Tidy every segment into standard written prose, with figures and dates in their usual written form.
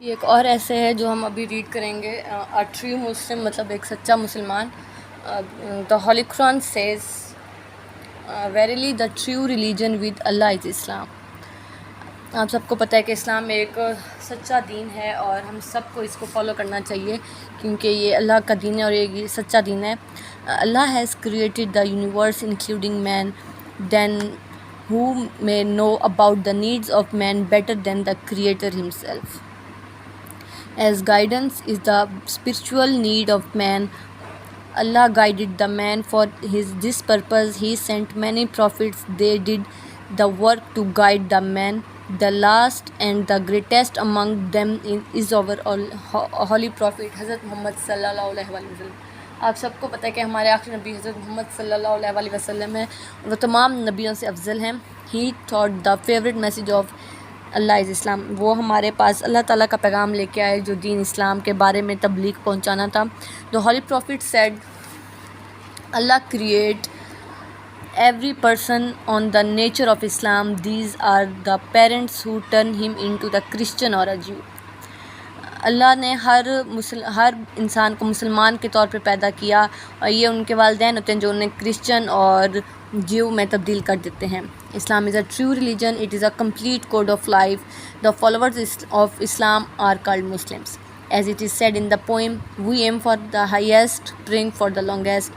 ये एक और ऐसे है जो हम अभी रीड करेंगे। अ ट्रू मुस्लिम मतलब एक सच्चा मुसलमान। The holy Quran says verily the true religion with Allah is Islam. आप सबको पता है कि इस्लाम एक सच्चा दीन है और हम सबको इसको फॉलो करना चाहिए क्योंकि ये अल्लाह का दीन है और ये सच्चा दीन है। Allah has created the universe including man then who may know about the needs of man better than the creator himself. As guidance is the spiritual need of man, Allah guided the man for this purpose. He sent many prophets. They did the work to guide the man. The last and the greatest among them is our holy prophet Hazrat Muhammad sallallahu alaihi wasallam. आप सबको पता है कि हमारे आखिरी नबी हज़रत मोहम्मद सल्लल्लाहु अलैहि वसल्लम है। वो तमाम नबियों से अफजल हैं। He thought the favourite message of Allah is Islam. वो हमारे पास अल्लाह ताला का पैगाम लेके आए जो दीन इस्लाम के बारे में तबलीग पहुंचाना था। The holy prophet said Allah create every person on the nature of Islam. These are the parents who turn him into the Christian or a Jew. अल्लाह ने हर इंसान को मुसलमान के तौर पे पैदा किया और ये उनके वालिदैन होते हैं जो उन्हें क्रिश्चियन और ज्यू में तब्दील कर देते हैं। Islam is a true religion, it is a complete code of life. The followers of Islam are called Muslims. As it is said in the poem, we aim for the highest, praying for the longest,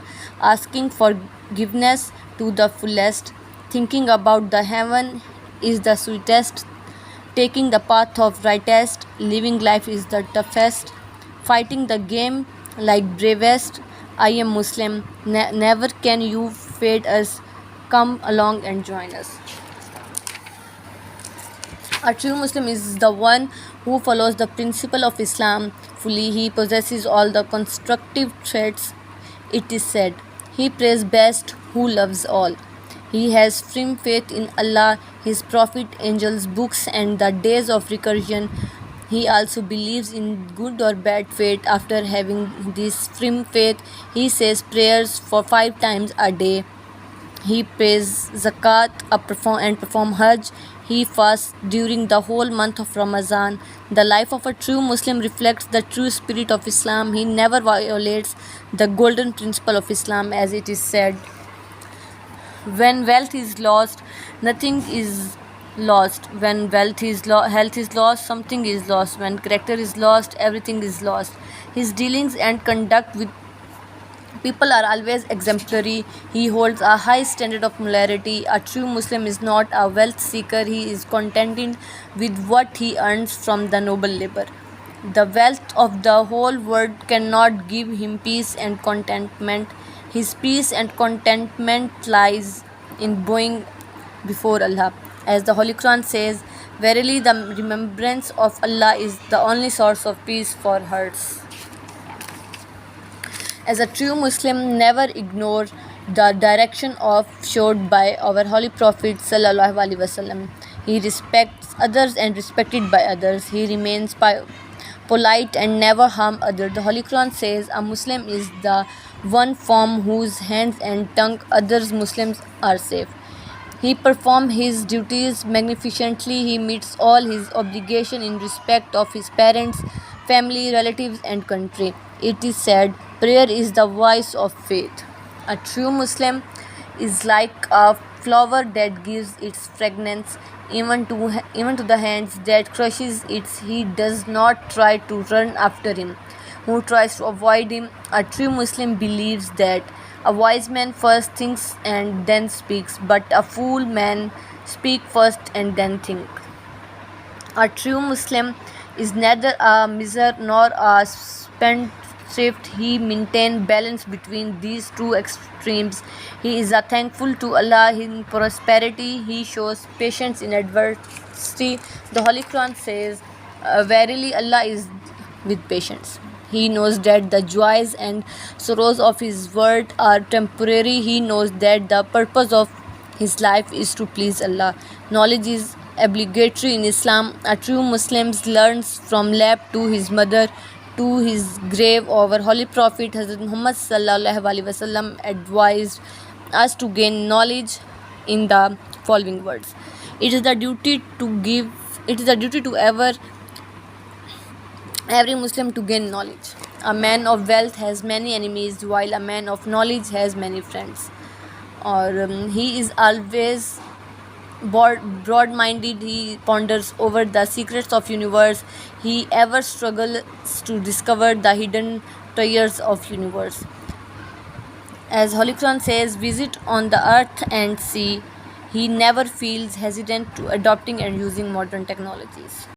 asking forgiveness to the fullest, thinking about the heaven is the sweetest, taking the path of rightest, living life is the toughest, fighting the game like bravest. I am Muslim, never can you fade us, come along and join us. A true Muslim is the one who follows the principle of Islam fully. He possesses all the constructive traits. It is said, he prays best who loves all. He has firm faith in Allah, His Prophet, angels, books, and the days of recursion. He also believes in good or bad fate. After having this firm faith, he says prayers for 5 times a day. He pays zakat and perform hajj. He fasts during the whole month of Ramadan. The life of a true Muslim reflects the true spirit of Islam. He never violates the golden principle of Islam, as it is said, when wealth is lost, nothing is lost. When health is lost, something is lost. When character is lost, everything is lost. His dealings and conduct with people are always exemplary. He holds a high standard of morality. A true Muslim is not a wealth seeker. He is contented with what he earns from the noble labor. The wealth of the whole world cannot give him peace and contentment. His peace and contentment lies in bowing before Allah. As the Holy Quran says, verily the remembrance of Allah is the only source of peace for hearts. As a true Muslim, never ignore the direction showed by our Holy Prophet sallallahu alaihi wasallam. He respects others and respected by others. He remains polite and never harm others. The Holy Quran says a Muslim is the one from whose hands and tongue others Muslims are safe. He performs his duties magnificently. He meets all his obligations in respect of his parents, family, relatives, and country. It is said, prayer is the voice of faith. A true Muslim is like a flower that gives its fragrance even to the hands that crushes it. He does not try to run after him, who tries to avoid him. A true Muslim believes that a wise man first thinks and then speaks, but a fool man speaks first and then thinks. A true Muslim is neither a miser nor a spendthrift. He maintains balance between these two extremes. He is thankful to Allah in prosperity. He shows patience in adversity. The Holy Quran says, verily Allah is with patience. He knows that the joys and sorrows of his world are temporary. He knows that the purpose of his life is to please Allah. Knowledge is obligatory in Islam. A true Muslim learns from lap to his mother to his grave. Our Holy Prophet Hazrat Muhammad sallallahu alaihi wasallam advised us to gain knowledge in the following words. It is the duty to ever every Muslim to gain knowledge. A man of wealth has many enemies, while a man of knowledge has many friends. Or he is always broad-minded. He ponders over the secrets of universe. He ever struggles to discover the hidden treasures of universe. As Holy Quran says, visit on the earth and see. He never feels hesitant to adopting and using modern technologies.